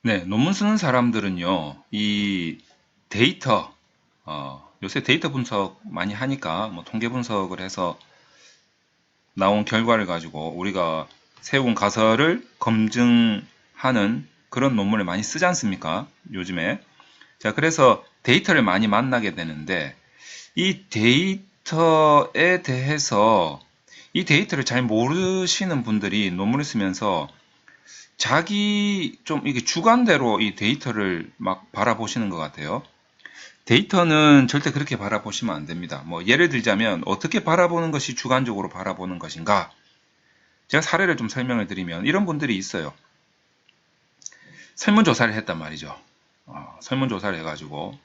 네, 논문 쓰는 사람들은요, 이 데이터, 요새 데이터 분석 많이 하니까, 뭐 통계 분석을 해서 나온 결과를 가지고 우리가 세운 가설을 검증하는 그런 논문을 많이 쓰지 않습니까? 요즘에. 자, 그래서 데이터를 많이 만나게 되는데, 이 데이터에 대해서 이 데이터를 잘 모르시는 분들이 논문을 쓰면서 자기 좀 이게 주관대로 이 데이터를 막 바라보시는 것 같아요. 데이터는 절대 그렇게 바라보시면 안 됩니다. 뭐 예를 들자면 어떻게 바라보는 것이 주관적으로 바라보는 것인가? 제가 사례를 좀 설명을 드리면 이런 분들이 있어요. 설문조사를 했단 말이죠. 설문조사를 해가지고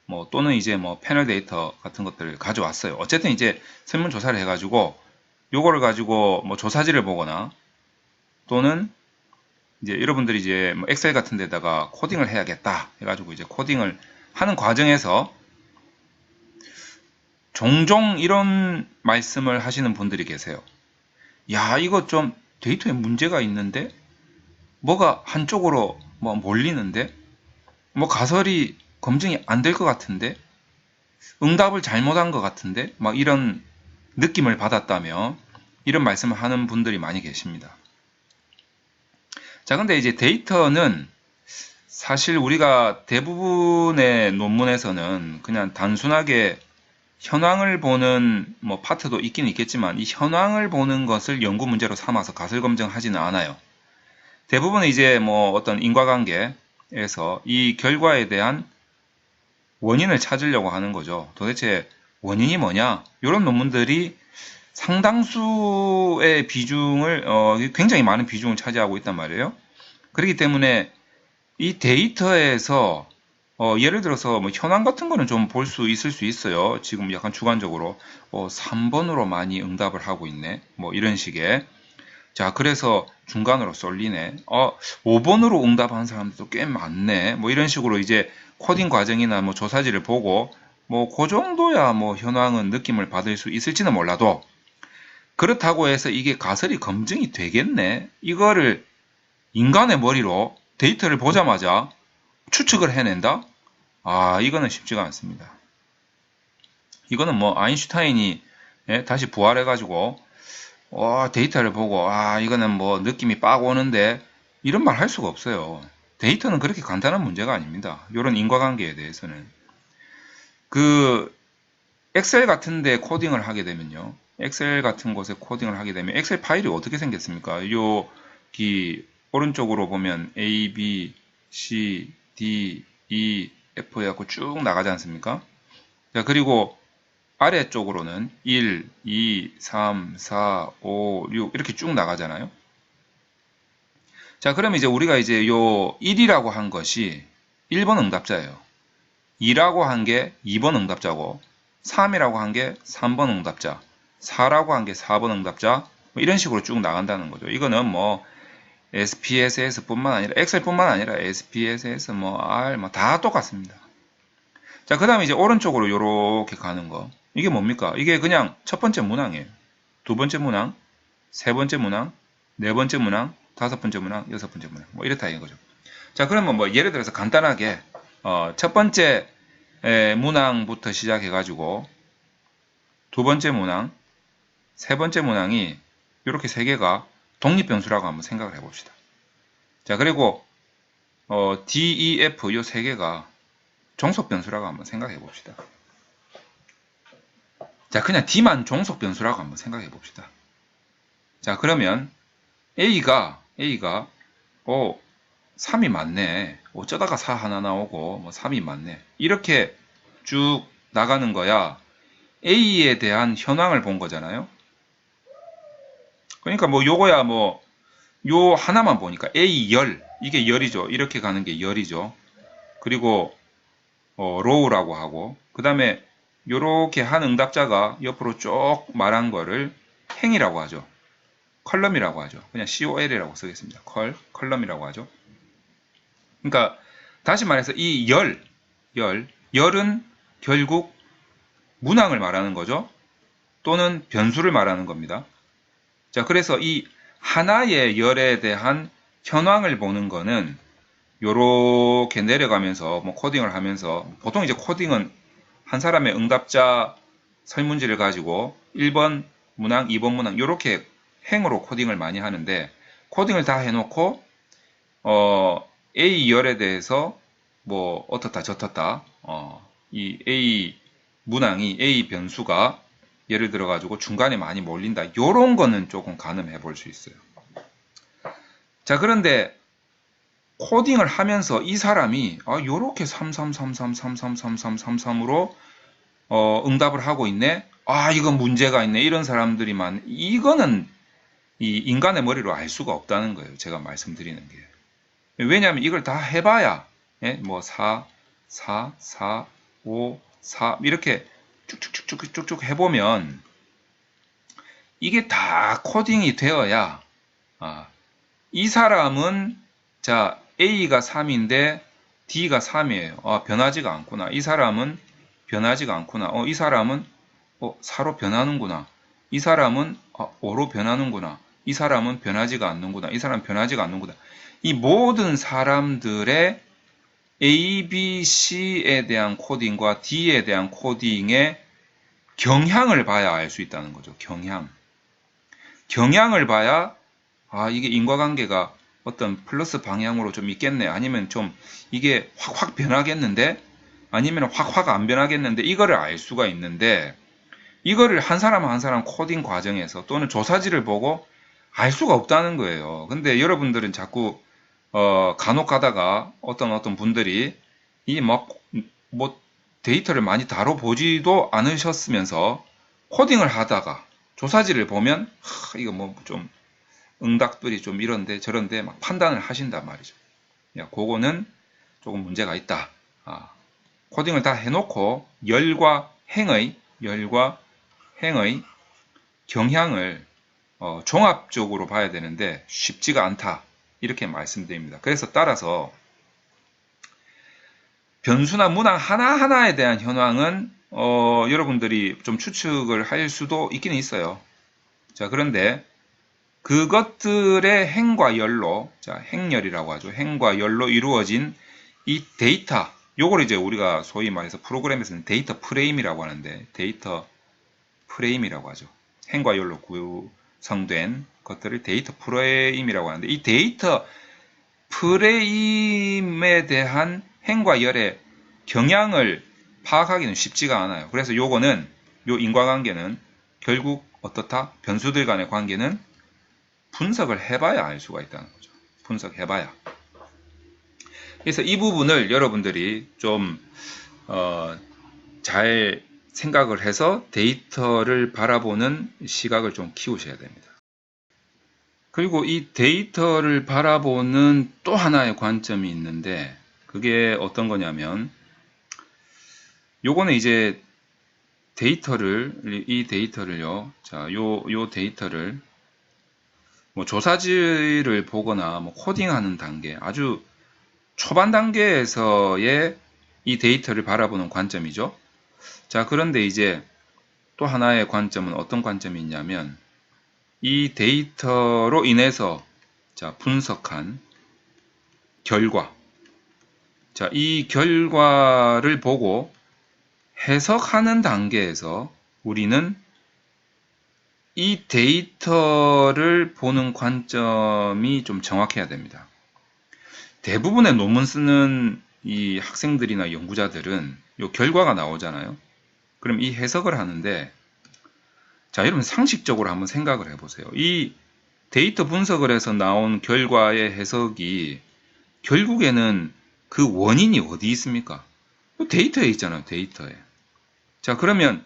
뭐 또는 이제 뭐 패널 데이터 같은 것들을 가져왔어요. 어쨌든 이제 설문조사를 해가지고 요거를 가지고 뭐 조사지를 보거나 또는 이제 여러분들이 이제 뭐 엑셀 같은 데다가 코딩을 해야겠다 해가지고 이제 코딩을 하는 과정에서 종종 이런 말씀을 하시는 분들이 계세요. 야, 이거 좀 데이터에 문제가 있는데? 뭐가 한쪽으로 뭐 몰리는데? 뭐 가설이 검증이 안 될 것 같은데? 응답을 잘못한 것 같은데? 막 이런 느낌을 받았다며 이런 말씀을 하는 분들이 많이 계십니다. 자, 근데 이제 데이터는 사실 우리가 대부분의 논문에서는 그냥 단순하게 현황을 보는 뭐 파트도 있긴 있겠지만 이 현황을 보는 것을 연구 문제로 삼아서 가설 검증하지는 않아요. 대부분 이제 뭐 어떤 인과관계에서 이 결과에 대한 원인을 찾으려고 하는 거죠. 도대체 원인이 뭐냐? 이런 논문들이 상당수의 비중을 굉장히 많은 비중을 차지하고 있단 말이에요. 그렇기 때문에 이 데이터에서 예를 들어서 뭐 현황 같은 거는 좀 볼 수 있을 수 있어요. 지금 약간 주관적으로 3번으로 많이 응답을 하고 있네. 뭐 이런 식의. 자, 그래서 중간으로 쏠리네. 5번으로 응답한 사람들도 꽤 많네. 뭐 이런 식으로 이제 코딩 과정이나 뭐 조사지를 보고 뭐 그 정도야 뭐 현황은 느낌을 받을 수 있을지는 몰라도 그렇다고 해서 이게 가설이 검증이 되겠네. 이거를 인간의 머리로 데이터를 보자마자 추측을 해낸다? 이거는 쉽지가 않습니다. 이거는 뭐 아인슈타인이 다시 부활해가지고 데이터를 보고 이거는 뭐 느낌이 빡 오는데 이런 말 할 수가 없어요. 데이터는 그렇게 간단한 문제가 아닙니다. 이런 인과관계에 대해서는 그 엑셀 같은데 코딩을 하게 되면요. 엑셀 같은 곳에 코딩을 하게 되면 엑셀 파일이 어떻게 생겼습니까? 여기 오른쪽으로 보면 A, B, C, D, E, F 해갖고 쭉 나가지 않습니까? 자, 그리고 아래쪽으로는 1, 2, 3, 4, 5, 6 이렇게 쭉 나가잖아요. 자, 그럼 이제 우리가 이제 요 1이라고 한 것이 1번 응답자예요. 2라고 한 게 2번 응답자고 3이라고 한 게 3번 응답자, 4라고 한 게 4번 응답자 뭐 이런 식으로 쭉 나간다는 거죠. 이거는 뭐 SPSS뿐만 아니라 엑셀뿐만 아니라 SPSS 뭐 R 뭐 다 똑같습니다. 자, 그 다음에 이제 오른쪽으로 요렇게 가는 거. 이게 뭡니까? 이게 그냥 첫 번째 문항이에요. 두 번째 문항, 세 번째 문항, 네 번째 문항, 다섯 번째 문항, 여섯 번째 문항. 뭐 이렇다 이거죠. 자, 그러면 뭐 예를 들어서 간단하게 첫 번째 문항부터 시작해가지고 두 번째 문항, 세 번째 문항이 이렇게 세 개가 독립변수라고 한번 생각을 해봅시다. 자, 그리고 D, E, F 이 세 개가 종속변수라고 한번 생각해 봅시다. 자, 그냥 D만 종속변수라고 한번 생각해 봅시다. 자, 그러면 A가 3이 맞네. 어쩌다가 4 하나 나오고 뭐 3이 맞네. 이렇게 쭉 나가는 거야. A에 대한 현황을 본 거잖아요. 그러니까 뭐 요거야 뭐 요 하나만 보니까 A 열 이게 열이죠. 이렇게 가는 게 열이죠. 그리고 로우라고 하고 그 다음에 요렇게 한 응답자가 옆으로 쭉 말한 거를 행이라고 하죠. 컬럼이라고 하죠. 그냥 COL이라고 쓰겠습니다. 컬럼이라고 하죠. 그러니까 다시 말해서 이 열은 결국 문항을 말하는 거죠. 또는 변수를 말하는 겁니다. 자, 그래서 이 하나의 열에 대한 현황을 보는 거는 요렇게 내려가면서 뭐 코딩을 하면서 보통 이제 코딩은 한 사람의 응답자 설문지를 가지고 1번 문항, 2번 문항 요렇게 행으로 코딩을 많이 하는데 코딩을 다 해놓고 A열에 대해서 뭐 어떻다 저떻다 이 A 문항이 A 변수가 예를 들어 가지고 중간에 많이 몰린다 요런 거는 조금 가늠해 볼 수 있어요. 자 그런데 코딩을 하면서 이 사람이 요렇게 3333333333으로 응답을 하고 있네. 이건 문제가 있네. 이런 사람들이 이거는 이 인간의 머리로 알 수가 없다는 거예요. 제가 말씀드리는 게. 왜냐하면 이걸 다 해봐야 뭐 4, 4, 4, 5, 4 이렇게 쭉쭉쭉쭉쭉 해보면 이게 다 코딩이 되어야 이 사람은 자 A가 3인데 D가 3이에요. 변하지가 않구나. 이 사람은 변하지가 않구나. 이 사람은 4로 변하는구나. 이 사람은 5로 변하는구나. 이 사람은 변하지가 않는구나. 이 사람은 변하지가 않는구나. 이 모든 사람들의 A, B, C에 대한 코딩과 D에 대한 코딩의 경향을 봐야 알 수 있다는 거죠. 경향을 봐야 이게 인과관계가 어떤 플러스 방향으로 좀 있겠네. 아니면 좀 이게 확 변하겠는데? 아니면 확 안 변하겠는데? 이거를 알 수가 있는데 이거를 한 사람 한 사람 코딩 과정에서 또는 조사지를 보고 알 수가 없다는 거예요. 근데 여러분들은 자꾸 간혹 가다가 어떤 분들이 이 뭐 데이터를 많이 다뤄보지도 않으셨으면서 코딩을 하다가 조사지를 보면 이거 뭐 좀 응답들이 좀 이런데 저런데 막 판단을 하신단 말이죠. 그거는 조금 문제가 있다. 코딩을 다 해놓고 열과 행의 경향을 종합적으로 봐야 되는데 쉽지가 않다. 이렇게 말씀드립니다. 그래서 따라서 변수나 문항 하나하나에 대한 현황은 여러분들이 좀 추측을 할 수도 있기는 있어요. 자, 그런데 그것들의 행과 열로, 자, 행열이라고 하죠. 행과 열로 이루어진 이 데이터, 요걸 이제 우리가 소위 말해서 프로그램에서는 데이터 프레임이라고 하는데, 데이터 프레임이라고 하죠. 행과 열로 구성된 것들을 데이터 프레임이라고 하는데, 이 데이터 프레임에 대한 행과 열의 경향을 파악하기는 쉽지가 않아요. 그래서 요거는, 요 인과관계는 결국 어떻다? 변수들 간의 관계는 분석을 해봐야 알 수가 있다는 거죠. 분석해봐야. 그래서 이 부분을 여러분들이 좀 잘 생각을 해서 데이터를 바라보는 시각을 좀 키우셔야 됩니다. 그리고 이 데이터를 바라보는 또 하나의 관점이 있는데 그게 어떤 거냐면 요거는 이제 이 데이터를요. 자, 요 데이터를 뭐 조사지를 보거나 뭐 코딩하는 단계, 아주 초반 단계에서의 이 데이터를 바라보는 관점이죠. 자, 그런데 이제 또 하나의 관점은 어떤 관점이 있냐면 이 데이터로 인해서 자, 분석한 결과. 자, 이 결과를 보고 해석하는 단계에서 우리는 이 데이터를 보는 관점이 좀 정확해야 됩니다. 대부분의 논문 쓰는 이 학생들이나 연구자들은 이 결과가 나오잖아요. 그럼 이 해석을 하는데 자, 여러분 상식적으로 한번 생각을 해보세요. 이 데이터 분석을 해서 나온 결과의 해석이 결국에는 그 원인이 어디 있습니까? 데이터에 있잖아요. 데이터에. 자, 그러면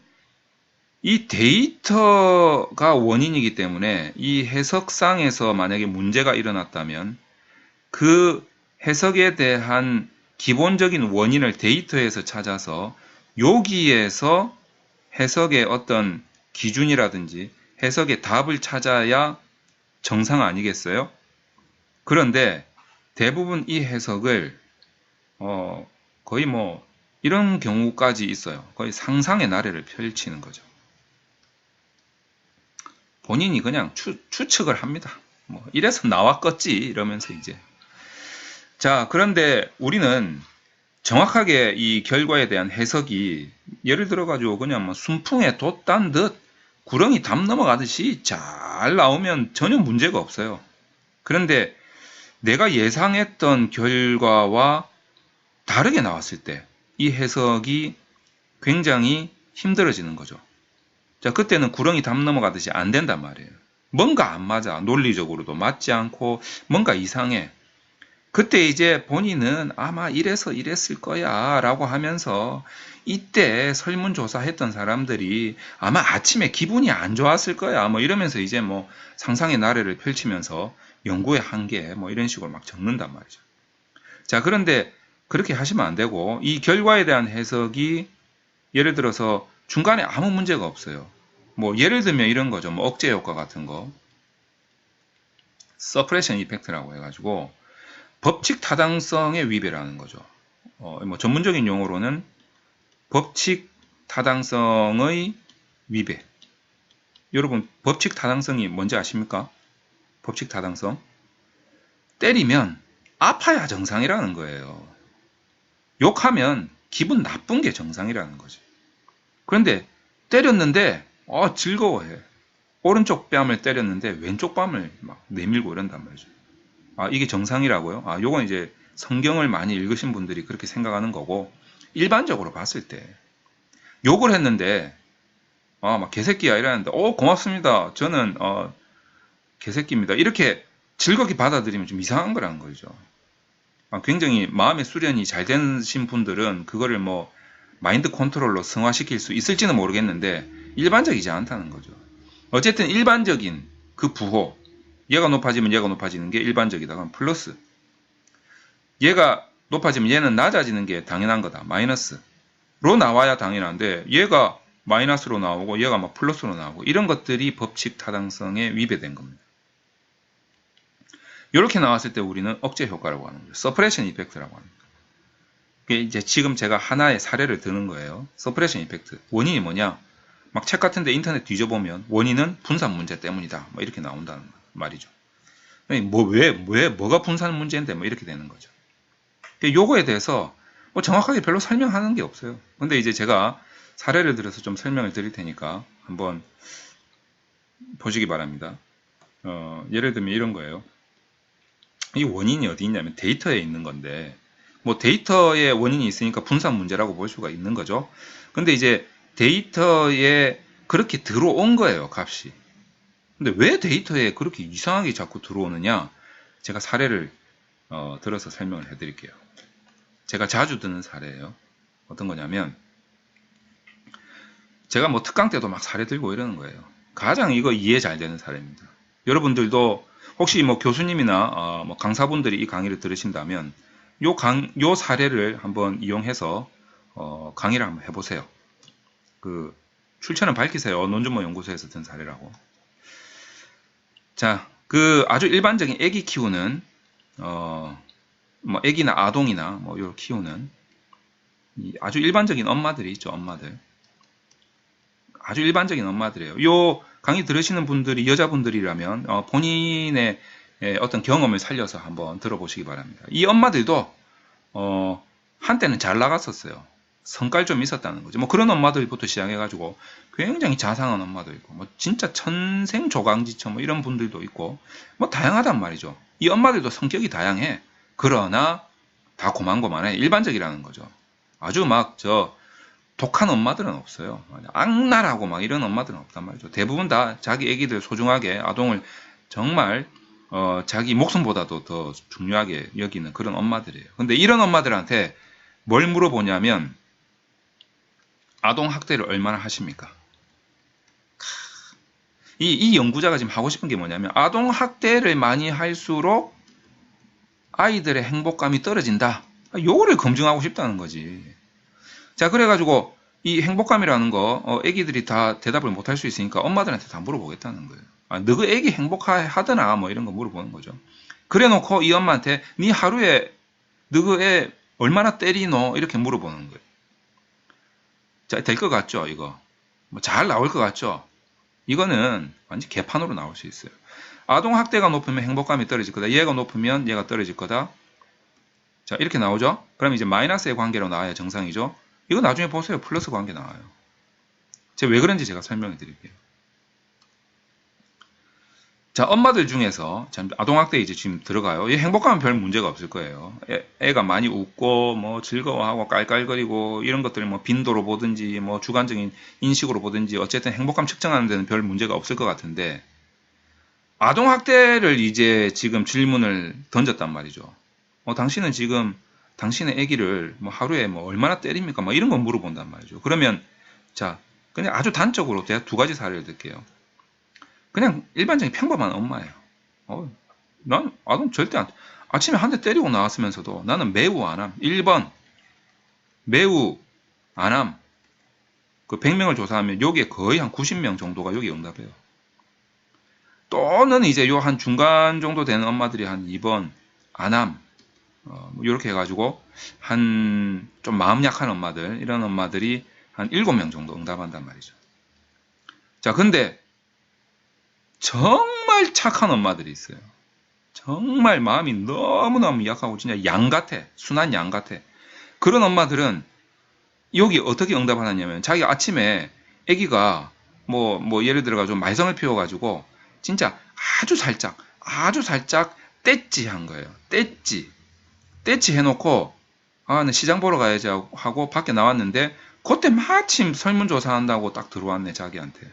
이 데이터가 원인이기 때문에 이 해석상에서 만약에 문제가 일어났다면 그 해석에 대한 기본적인 원인을 데이터에서 찾아서 여기에서 해석의 어떤 기준이라든지 해석의 답을 찾아야 정상 아니겠어요? 그런데 대부분 이 해석을 거의 뭐 이런 경우까지 있어요. 거의 상상의 나래를 펼치는 거죠. 본인이 그냥 추측을 합니다. 뭐 이래서 나왔겠지 이러면서 이제 자 그런데 우리는 정확하게 이 결과에 대한 해석이 예를 들어 가지고 그냥 뭐 순풍에 돛단 듯 구렁이 담 넘어가듯이 잘 나오면 전혀 문제가 없어요. 그런데 내가 예상했던 결과와 다르게 나왔을 때 이 해석이 굉장히 힘들어지는 거죠. 자, 그때는 구렁이 담 넘어가듯이 안 된단 말이에요. 뭔가 안 맞아. 논리적으로도 맞지 않고 뭔가 이상해. 그때 이제 본인은 아마 이래서 이랬을 거야 라고 하면서 이때 설문조사 했던 사람들이 아마 아침에 기분이 안 좋았을 거야 뭐 이러면서 이제 뭐 상상의 나래를 펼치면서 연구의 한계 뭐 이런 식으로 막 적는단 말이죠. 자, 그런데 그렇게 하시면 안 되고 이 결과에 대한 해석이 예를 들어서 중간에 아무 문제가 없어요. 뭐 예를 들면 이런 거죠. 뭐 억제 효과 같은 거. 서프레션 이펙트라고 해가지고 법칙 타당성의 위배라는 거죠. 뭐 전문적인 용어로는 법칙 타당성의 위배. 여러분 법칙 타당성이 뭔지 아십니까? 법칙 타당성. 때리면 아파야 정상이라는 거예요. 욕하면 기분 나쁜 게 정상이라는 거죠. 그런데 때렸는데 즐거워해. 오른쪽 뺨을 때렸는데 왼쪽 뺨을 막 내밀고 이런단 말이죠. 아, 이게 정상이라고요? 아, 요건 이제 성경을 많이 읽으신 분들이 그렇게 생각하는 거고, 일반적으로 봤을 때, 욕을 했는데, 막 개새끼야 이러는데, 고맙습니다. 저는, 개새끼입니다. 이렇게 즐겁게 받아들이면 좀 이상한 거라는 거죠. 굉장히 마음의 수련이 잘 되신 분들은 그거를 뭐, 마인드 컨트롤로 승화시킬 수 있을지는 모르겠는데, 일반적이지 않다는 거죠. 어쨌든 일반적인 그 부호, 얘가 높아지면 얘가 높아지는 게 일반적이다. 그럼 플러스. 얘가 높아지면 얘는 낮아지는 게 당연한 거다. 마이너스로 나와야 당연한데 얘가 마이너스로 나오고 얘가 막 플러스로 나오고 이런 것들이 법칙 타당성에 위배된 겁니다. 이렇게 나왔을 때 우리는 억제 효과라고 하는 거죠. 서프레션 이펙트라고 합니다. 이제 지금 제가 하나의 사례를 드는 거예요. 서프레션 이펙트. 원인이 뭐냐? 막 책 같은데 인터넷 뒤져보면 원인은 분산 문제 때문이다. 뭐 이렇게 나온다는 말이죠. 뭐가 분산 문제인데 뭐 이렇게 되는 거죠. 요거에 대해서 뭐 정확하게 별로 설명하는 게 없어요. 근데 이제 제가 사례를 들어서 좀 설명을 드릴 테니까 한번 보시기 바랍니다. 예를 들면 이런 거예요. 이 원인이 어디 있냐면 데이터에 있는 건데 뭐 데이터에 원인이 있으니까 분산 문제라고 볼 수가 있는 거죠. 근데 이제 데이터에 그렇게 들어온 거예요, 값이. 근데 왜 데이터에 그렇게 이상하게 자꾸 들어오느냐? 제가 사례를 들어서 설명을 해드릴게요. 제가 자주 드는 사례예요. 어떤 거냐면 제가 뭐 특강 때도 막 사례 들고 이러는 거예요. 가장 이거 이해 잘 되는 사례입니다. 여러분들도 혹시 뭐 교수님이나 뭐 강사분들이 이 강의를 들으신다면 요 사례를 한번 이용해서 강의를 한번 해보세요. 그 출처는 밝히세요. 논준모 연구소에서 든 사례라고. 자, 그 아주 일반적인 애기 키우는 뭐 애기나 아동이나 뭐 이걸 키우는 아주 일반적인 엄마들이 있죠. 엄마들. 아주 일반적인 엄마들이에요. 요 강의 들으시는 분들이 여자분들이라면 본인의 어떤 경험을 살려서 한번 들어보시기 바랍니다. 이 엄마들도 한때는 잘 나갔었어요. 성깔 좀 있었다는 거죠. 뭐 그런 엄마들부터 시작해가지고 굉장히 자상한 엄마도 있고, 뭐 진짜 천생조강지처 뭐 이런 분들도 있고, 뭐 다양하단 말이죠. 이 엄마들도 성격이 다양해. 그러나 다 고만고만해. 일반적이라는 거죠. 아주 막 독한 엄마들은 없어요. 악랄하고 막 이런 엄마들은 없단 말이죠. 대부분 다 자기 애기들 소중하게 아동을 정말 자기 목숨보다도 더 중요하게 여기는 그런 엄마들이에요. 근데 이런 엄마들한테 뭘 물어보냐면 아동 학대를 얼마나 하십니까? 이 연구자가 지금 하고 싶은 게 뭐냐면 아동 학대를 많이 할수록 아이들의 행복감이 떨어진다. 요거를 검증하고 싶다는 거지. 자, 그래가지고 이 행복감이라는 거 애기들이 다 대답을 못할 수 있으니까 엄마들한테 다 물어보겠다는 거예요. 너그 애기 행복하더나 뭐 이런 거 물어보는 거죠. 그래놓고 이 엄마한테 네 하루에 너그 애 얼마나 때리노 이렇게 물어보는 거예요. 자, 될 것 같죠 이거? 뭐 잘 나올 것 같죠? 이거는 완전 개판으로 나올 수 있어요. 아동학대가 높으면 행복감이 떨어질 거다. 얘가 높으면 얘가 떨어질 거다. 자, 이렇게 나오죠? 그럼 이제 마이너스의 관계로 나와야 정상이죠? 이거 나중에 보세요. 플러스 관계 나와요. 제가 왜 그런지 제가 설명해 드릴게요. 자, 엄마들 중에서 아동학대 이제 지금 들어가요. 이 행복감은 별 문제가 없을 거예요. 애가 많이 웃고 뭐 즐거워하고 깔깔거리고 이런 것들을 뭐 빈도로 보든지 뭐 주관적인 인식으로 보든지 어쨌든 행복감 측정하는 데는 별 문제가 없을 것 같은데 아동학대를 이제 지금 질문을 던졌단 말이죠. 당신은 지금 당신의 아기를 뭐 하루에 뭐 얼마나 때립니까? 뭐 이런 거 물어본단 말이죠. 그러면 자, 그냥 아주 단적으로 제가 두 가지 사례를 들게요. 그냥 일반적인 평범한 엄마예요. 난 아동 절대 안, 아침에 한 대 때리고 나왔으면서도 나는 매우 안함. 1번, 매우 안함. 그 100명을 조사하면 여기에 거의 한 90명 정도가 여기 응답해요. 또는 이제 요 한 중간 정도 되는 엄마들이 한 2번, 안함. 이렇게 해가지고 한 좀 마음 약한 엄마들, 이런 엄마들이 한 7명 정도 응답한단 말이죠. 자, 근데 정말 착한 엄마들이 있어요. 정말 마음이 너무너무 약하고 진짜 양 같아. 순한 양 같아. 그런 엄마들은 여기 어떻게 응답하느냐면 자기가 아침에 아기가 뭐 예를 들어가지고 말썽을 피워가지고 진짜 아주 살짝 떼찌 한 거예요. 떼찌 해놓고 나 시장 보러 가야지 하고 밖에 나왔는데 그때 마침 설문조사 한다고 딱 들어왔네 자기한테.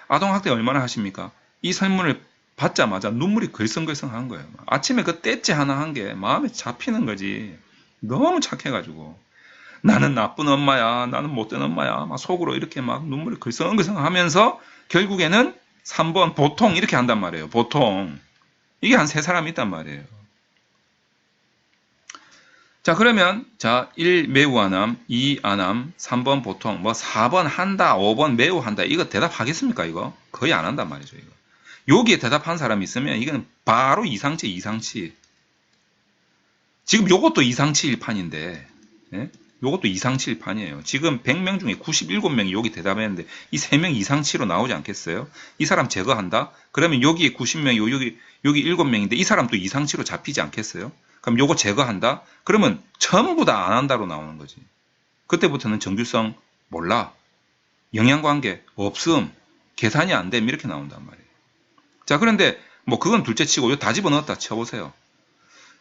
아동학대 얼마나 하십니까? 이 설문을 받자마자 눈물이 글썽글썽한 거예요. 아침에 그 떼찌 하나 한 게 마음에 잡히는 거지. 너무 착해가지고 나는 나쁜 엄마야, 나는 못된 엄마야, 막 속으로 이렇게 막 눈물이 글썽글썽 하면서 결국에는 3번 보통 이렇게 한단 말이에요. 보통 이게 한 3사람이 있단 말이에요. 자, 그러면 자 1 매우 안함, 2 안함, 3번 보통, 뭐 4번 한다, 5번 매우 한다. 이거 대답하겠습니까? 이거 거의 안 한단 말이죠. 이거. 여기에 대답한 사람이 있으면 이거는 바로 이상치. 지금 요것도 이상치일 판인데, 예? 요것도 이상치일 판이에요. 지금 100명 중에 97명이 여기 대답했는데 이 3명 이상치로 나오지 않겠어요? 이 사람 제거한다? 그러면 여기에 90명이 여기 7명인데 이 사람도 이상치로 잡히지 않겠어요? 그럼 요거 제거한다? 그러면 전부 다 안 한다로 나오는 거지. 그때부터는 정규성 몰라. 영향관계 없음. 계산이 안 됨. 이렇게 나온단 말이에요. 자, 그런데 뭐 그건 둘째 치고 요 다 집어넣었다 쳐보세요.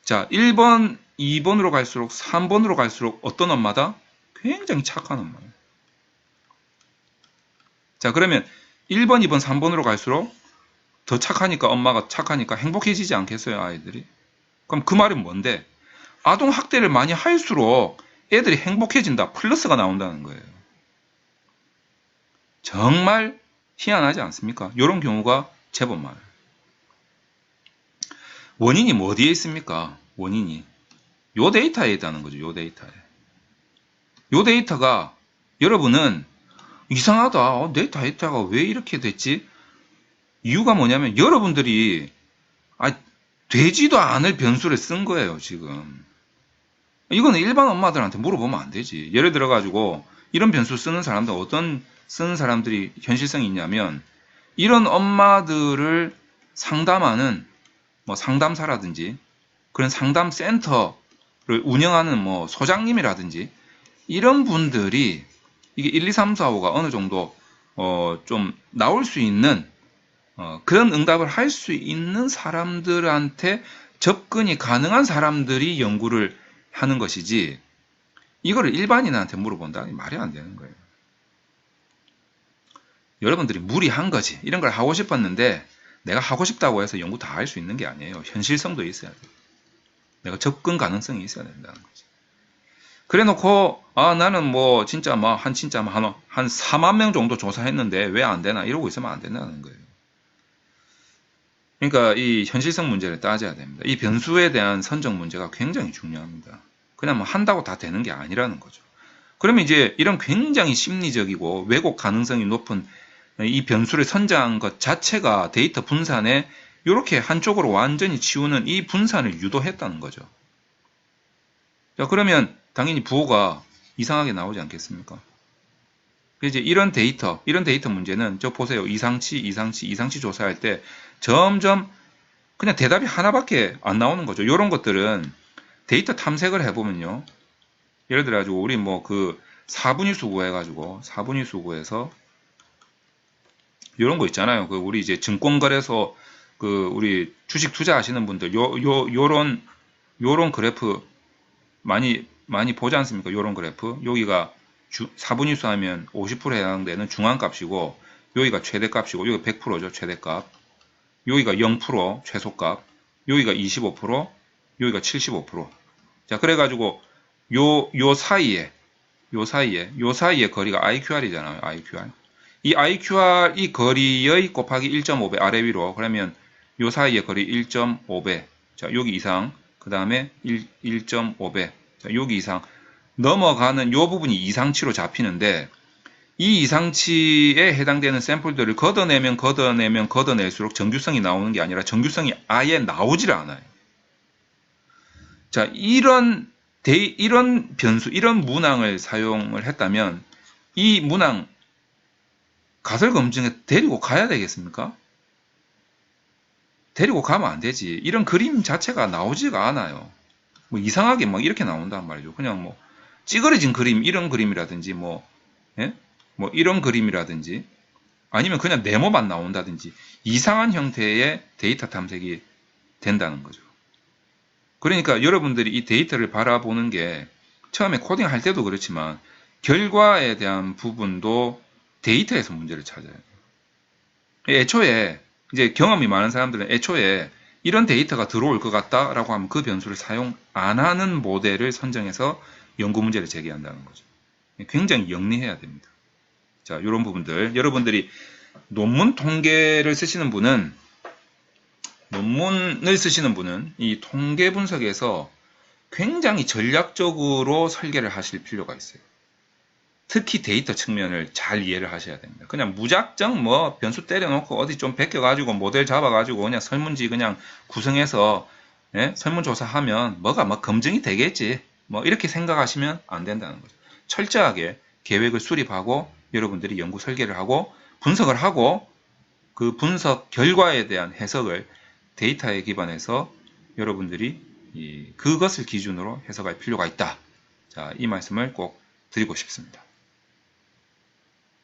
자, 1번, 2번으로 갈수록 3번으로 갈수록 어떤 엄마다? 굉장히 착한 엄마예요. 자, 그러면 1번, 2번, 3번으로 갈수록 더 착하니까 엄마가 착하니까 행복해지지 않겠어요, 아이들이? 그럼 그 말은 뭔데? 아동학대를 많이 할수록 애들이 행복해진다. 플러스가 나온다는 거예요. 정말 희한하지 않습니까? 이런 경우가 제법 많아요. 원인이 뭐 어디에 있습니까? 원인이. 요 데이터에 있다는 거죠. 요 데이터에. 요 데이터가 여러분은 이상하다. 내 데이터가 왜 이렇게 됐지? 이유가 뭐냐면 여러분들이 되지도 않을 변수를 쓴 거예요. 지금. 이거는 일반 엄마들한테 물어보면 안 되지. 예를 들어 가지고 이런 변수 쓰는 사람들 어떤 쓰는 사람들이 현실성이 있냐면 이런 엄마들을 상담하는 뭐 상담사라든지 그런 상담 센터를 운영하는 뭐 소장님이라든지 이런 분들이 이게 1, 2, 3, 4, 5가 어느 정도 좀 나올 수 있는 그런 응답을 할 수 있는 사람들한테 접근이 가능한 사람들이 연구를 하는 것이지 이거를 일반인한테 물어본다? 말이 안 되는 거예요. 여러분들이 무리한 거지. 이런 걸 하고 싶었는데 내가 하고 싶다고 해서 연구 다 할 수 있는 게 아니에요. 현실성도 있어야 돼요. 내가 접근 가능성이 있어야 된다는 거지. 그래 놓고 나는 뭐 진짜 한 4만 명 정도 조사했는데 왜 안 되나 이러고 있으면 안 된다는 거예요. 그러니까 이 현실성 문제를 따져야 됩니다. 이 변수에 대한 선정 문제가 굉장히 중요합니다. 그냥 뭐 한다고 다 되는 게 아니라는 거죠. 그러면 이제 이런 굉장히 심리적이고 왜곡 가능성이 높은 이 변수를 선정한 것 자체가 데이터 분산에 이렇게 한쪽으로 완전히 치우는 이 분산을 유도했다는 거죠. 자, 그러면 당연히 부호가 이상하게 나오지 않겠습니까? 이제 이런 데이터 문제는 저 보세요. 이상치 조사할 때 점점 그냥 대답이 하나밖에 안 나오는 거죠. 이런 것들은 데이터 탐색을 해보면요. 예를 들어 가지고 우리 뭐 그 사분위 수거 해가지고 사분위 수거해서 이런 거 있잖아요. 그 우리 이제 증권거래소 그 우리 주식 투자하시는 분들 요런 그래프 많이 보지 않습니까? 요런 그래프 여기가 사분위수 하면 50%에 해당되는 중앙값이고 여기가 최대값이고 여기가 100%죠. 최대값. 여기가 0% 최소값. 여기가 25%, 여기가 75%. 자, 그래가지고 요 사이에 거리가 IQR이잖아요. IQR. 이 IQR 이 거리의 곱하기 1.5배 아래 위로 그러면 요 사이의 거리 1.5배. 자, 여기 이상 그 다음에 1.5배. 자, 여기 이상 넘어가는 요 부분이 이상치로 잡히는데 이 이상치에 해당되는 샘플들을 걷어낼수록 정규성이 나오는 게 아니라 정규성이 아예 나오질 않아요. 자, 이런 변수, 이런 문항을 사용을 했다면 이 문항 가설 검증에 데리고 가야 되겠습니까? 데리고 가면 안 되지. 이런 그림 자체가 나오지가 않아요. 뭐 이상하게 막 이렇게 나온단 말이죠. 그냥 뭐 찌그러진 그림, 이런 그림이라든지 예? 뭐 이런 그림이라든지 아니면 그냥 네모만 나온다든지 이상한 형태의 데이터 탐색이 된다는 거죠. 그러니까 여러분들이 이 데이터를 바라보는 게 처음에 코딩할 때도 그렇지만 결과에 대한 부분도 데이터에서 문제를 찾아요. 애초에 이제 경험이 많은 사람들은 애초에 이런 데이터가 들어올 것 같다라고 하면 그 변수를 사용 안 하는 모델을 선정해서 연구 문제를 제기한다는 거죠. 굉장히 영리해야 됩니다. 자, 이런 부분들 여러분들이 논문을 쓰시는 분은 이 통계 분석에서 굉장히 전략적으로 설계를 하실 필요가 있어요. 특히 데이터 측면을 잘 이해를 하셔야 됩니다. 그냥 무작정 뭐 변수 때려놓고 어디 좀 베껴가지고 모델 잡아가지고 그냥 설문지 그냥 구성해서 설문조사하면 뭐가 뭐 검증이 되겠지. 뭐 이렇게 생각하시면 안 된다는 거죠. 철저하게 계획을 수립하고 여러분들이 연구 설계를 하고 분석을 하고 그 분석 결과에 대한 해석을 데이터에 기반해서 여러분들이 그것을 기준으로 해석할 필요가 있다. 자, 이 말씀을 꼭 드리고 싶습니다.